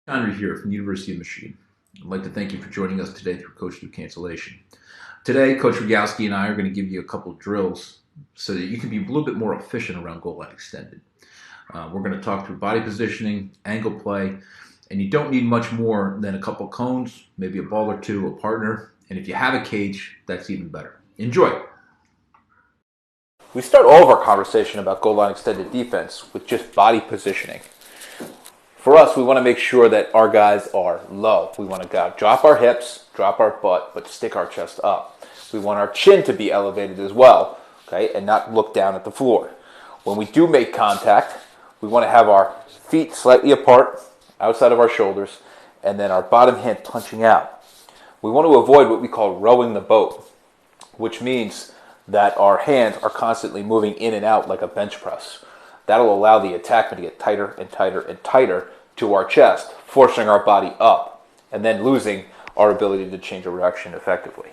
Conry here from the University of Michigan. I'd like to thank you for joining us today through Coach Through Cancellation. Today, Coach Rogalski and I are going to give you a couple of drills so that you can be a little bit more efficient around goal line extended. We're going to talk through body positioning, angle play, and you don't need much more than a couple cones, maybe a ball or two, a partner, and if you have a cage, that's even better. Enjoy! We start all of our conversation about goal line extended defense with just body positioning. For us, we want to make sure that our guys are low. We want to drop our hips, drop our butt, but stick our chest up. We want our chin to be elevated as well, okay, and not look down at the floor. When we do make contact, we want to have our feet slightly apart, outside of our shoulders, and then our bottom hand punching out. We want to avoid what we call rowing the boat, which means that our hands are constantly moving in and out like a bench press. That'll allow the attackman to get tighter and tighter and tighter to our chest, forcing our body up, and then losing our ability to change direction effectively.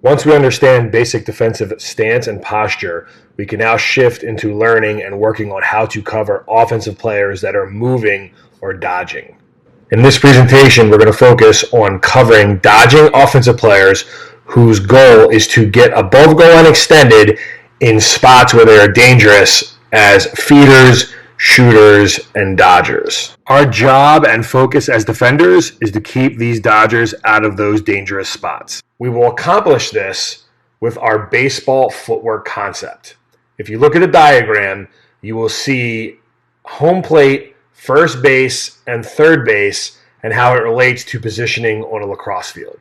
Once we understand basic defensive stance and posture, we can now shift into learning and working on how to cover offensive players that are moving or dodging. In this presentation, we're going to focus on covering dodging offensive players whose goal is to get above goal line extended in spots where they are dangerous as feeders, shooters, and dodgers. Our job and focus as defenders is to keep these dodgers out of those dangerous spots. We will accomplish this with our baseball footwork concept. If you look at the diagram, you will see home plate, first base, and third base, and how it relates to positioning on a lacrosse field.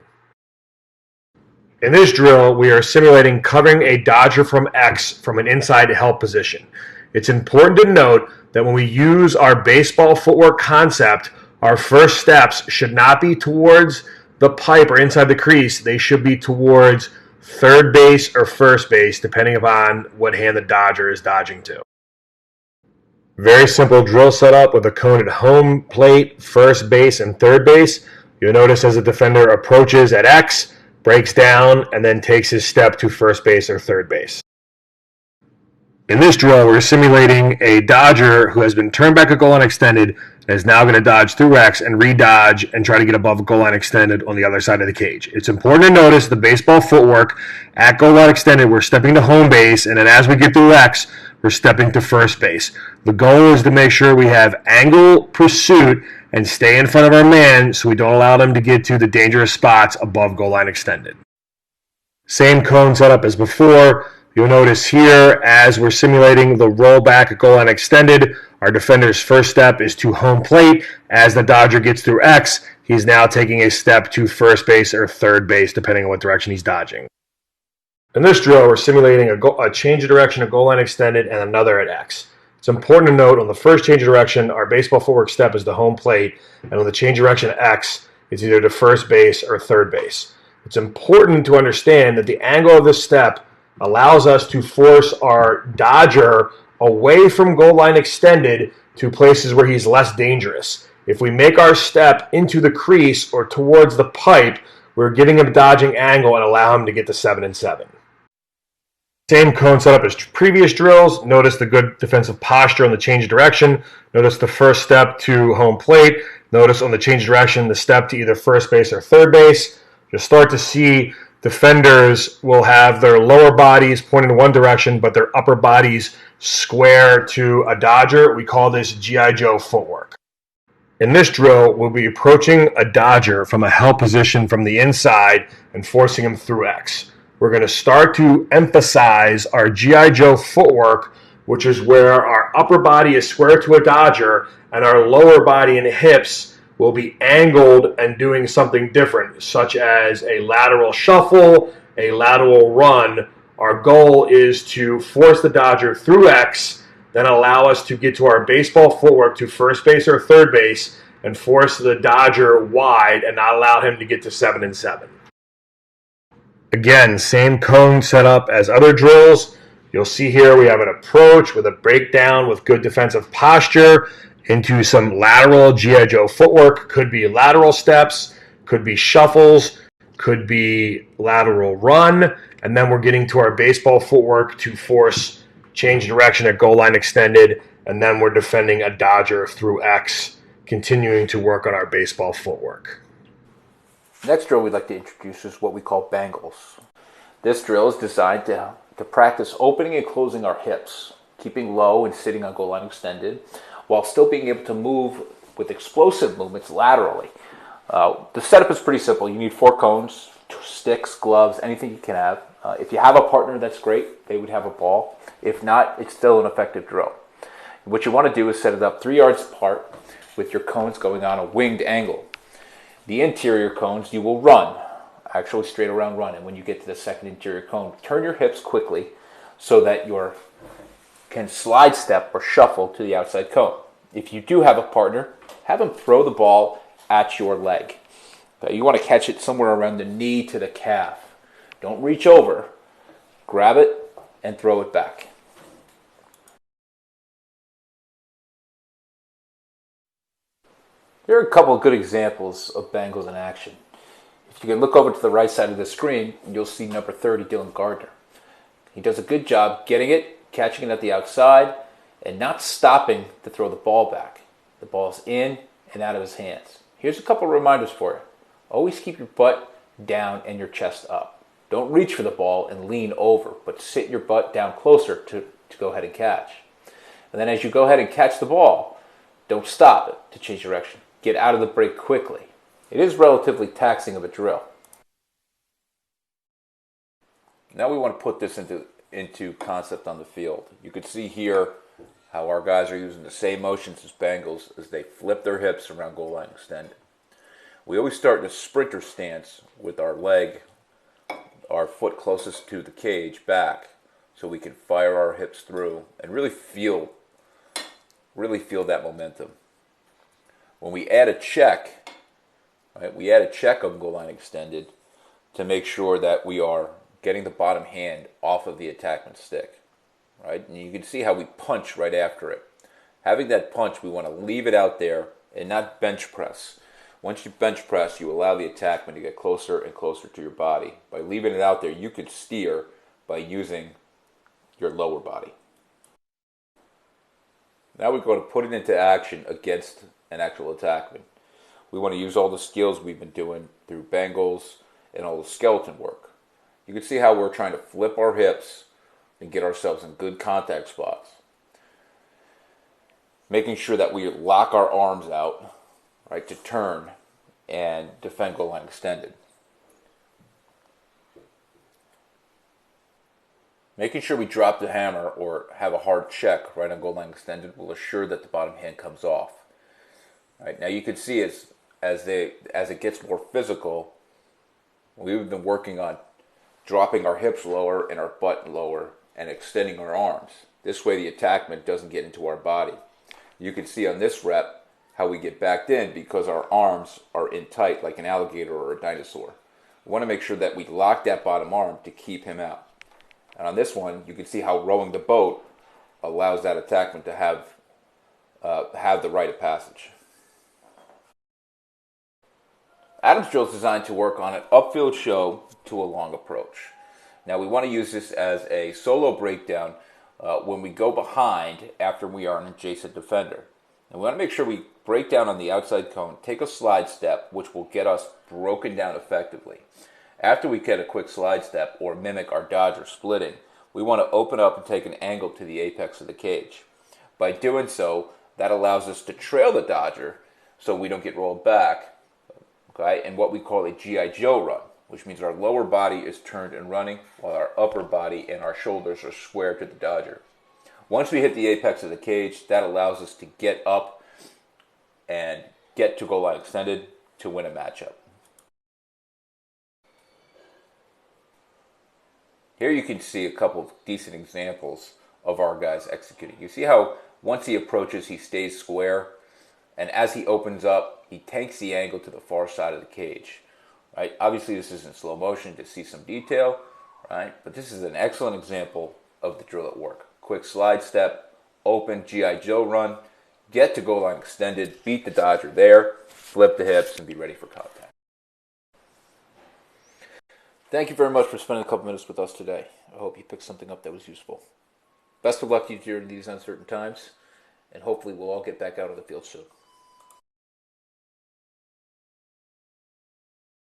In this drill, we are simulating covering a dodger from X from an inside help position. It's important to note that when we use our baseball footwork concept, our first steps should not be towards the pipe or inside the crease. They should be towards third base or first base, depending upon what hand the dodger is dodging to. Very simple drill setup with a cone at home plate, first base, and third base. You'll notice as the defender approaches at X, breaks down, and then takes his step to first base or third base. In this drill, we're simulating a dodger who has been turned back at goal line extended and is now going to dodge through X and re-dodge and try to get above goal line extended on the other side of the cage. It's important to notice the baseball footwork at goal line extended, we're stepping to home base, and then as we get through X, we're stepping to first base. The goal is to make sure we have angle pursuit and stay in front of our man so we don't allow them to get to the dangerous spots above goal line extended. Same cone setup as before. You'll notice here, as we're simulating the rollback at goal line extended, our defender's first step is to home plate. As the dodger gets through X, he's now taking a step to first base or third base, depending on what direction he's dodging. In this drill, we're simulating a change of direction at goal line extended and another at X. It's important to note on the first change of direction, our baseball footwork step is the home plate, and on the change of direction at X, it's either to first base or third base. It's important to understand that the angle of this step allows us to force our dodger away from goal line extended to places where he's less dangerous. If we make our step into the crease or towards the pipe, we're giving him a dodging angle and allow him to get to 7 and 7. Same cone setup as previous drills. Notice the good defensive posture on the change of direction. Notice the first step to home plate. Notice on the change of direction, the step to either first base or third base. You'll start to see defenders will have their lower bodies pointing in one direction, but their upper bodies square to a dodger. We call this G.I. Joe footwork. In this drill, we'll be approaching a dodger from a help position from the inside and forcing him through X. We're going to start to emphasize our G.I. Joe footwork, which is where our upper body is square to a dodger and our lower body and hips will be angled and doing something different, such as a lateral shuffle, a lateral run. Our goal is to force the dodger through X, then allow us to get to our baseball footwork to first base or third base and force the dodger wide and not allow him to get to 7 and 7. Again, same cone setup as other drills. You'll see here we have an approach with a breakdown with good defensive posture into some lateral G.I. Joe footwork. Could be lateral steps, could be shuffles, could be lateral run, and then we're getting to our baseball footwork to force change direction at goal line extended and then we're defending a dodger through X, continuing to work on our baseball footwork. Next drill we'd like to introduce is what we call Bangles. This drill is designed to practice opening and closing our hips, keeping low and sitting on goal line extended, while still being able to move with explosive movements laterally. The setup is pretty simple. You need 4 cones, sticks, gloves, anything you can have. If you have a partner, that's great. They would have a ball. If not, it's still an effective drill. What you want to do is set it up 3 yards apart with your cones going on a winged angle. The interior cones you will run, actually straight around run. And when you get to the second interior cone, turn your hips quickly so that you can slide step or shuffle to the outside cone. If you do have a partner, have them throw the ball at your leg. Okay, you want to catch it somewhere around the knee to the calf. Don't reach over. Grab it and throw it back. Here are a couple of good examples of Bangles in action. If you can look over to the right side of the screen, you'll see number 30, Dylan Gardner. He does a good job getting it, catching it at the outside, and not stopping to throw the ball back. The ball's in and out of his hands. Here's a couple of reminders for you. Always keep your butt down and your chest up. Don't reach for the ball and lean over, but sit your butt down closer to go ahead and catch. And then as you go ahead and catch the ball, don't stop it to change direction. Get out of the break quickly. It is relatively taxing of a drill. Now we want to put this into concept on the field. You can see here how our guys are using the same motions as Bangles as they flip their hips around goal line extended. We always start in a sprinter stance with our foot closest to the cage back, so we can fire our hips through and really feel that momentum. When we add a check, right, we add a check on goal line extended to make sure that we are getting the bottom hand off of the attackman stick, right? And you can see how we punch right after it. Having that punch, we want to leave it out there and not bench press. Once you bench press, you allow the attackman to get closer and closer to your body. By leaving it out there, you can steer by using your lower body. Now we're going to put it into action against an actual attackman. We want to use all the skills we've been doing through Bangles and all the skeleton work. You can see how we're trying to flip our hips and get ourselves in good contact spots. Making sure that we lock our arms out, right, to turn and defend goal line extended. Making sure we drop the hammer or have a hard check right on goal line extended will assure that the bottom hand comes off. Right, now you can see as it gets more physical, we've been working on dropping our hips lower and our butt lower and extending our arms. This way the attackman doesn't get into our body. You can see on this rep how we get backed in because our arms are in tight like an alligator or a dinosaur. We want to make sure that we lock that bottom arm to keep him out. And on this one, you can see how rowing the boat allows that attackman to have the rite of passage. Adam's drill is designed to work on an upfield show to a long approach. Now we want to use this as a solo breakdown when we go behind after we are an adjacent defender. And we want to make sure we break down on the outside cone, take a slide step, which will get us broken down effectively. After we get a quick slide step or mimic our dodger splitting, we want to open up and take an angle to the apex of the cage. By doing so, that allows us to trail the dodger so we don't get rolled back, okay, and what we call a G.I. Joe run, which means our lower body is turned and running while our upper body and our shoulders are square to the dodger. Once we hit the apex of the cage, that allows us to get up and get to goal line extended to win a matchup. Here you can see a couple of decent examples of our guys executing. You see how once he approaches, he stays square, and as he opens up, he takes the angle to the far side of the cage. Right? Obviously, this is in slow motion to see some detail, right? But this is an excellent example of the drill at work. Quick slide step, open G.I. Joe run, get to goal line extended, beat the dodger there, flip the hips, and be ready for contact. Thank you very much for spending a couple minutes with us today. I hope you picked something up that was useful. Best of luck to you during these uncertain times, and hopefully we'll all get back out on the field soon.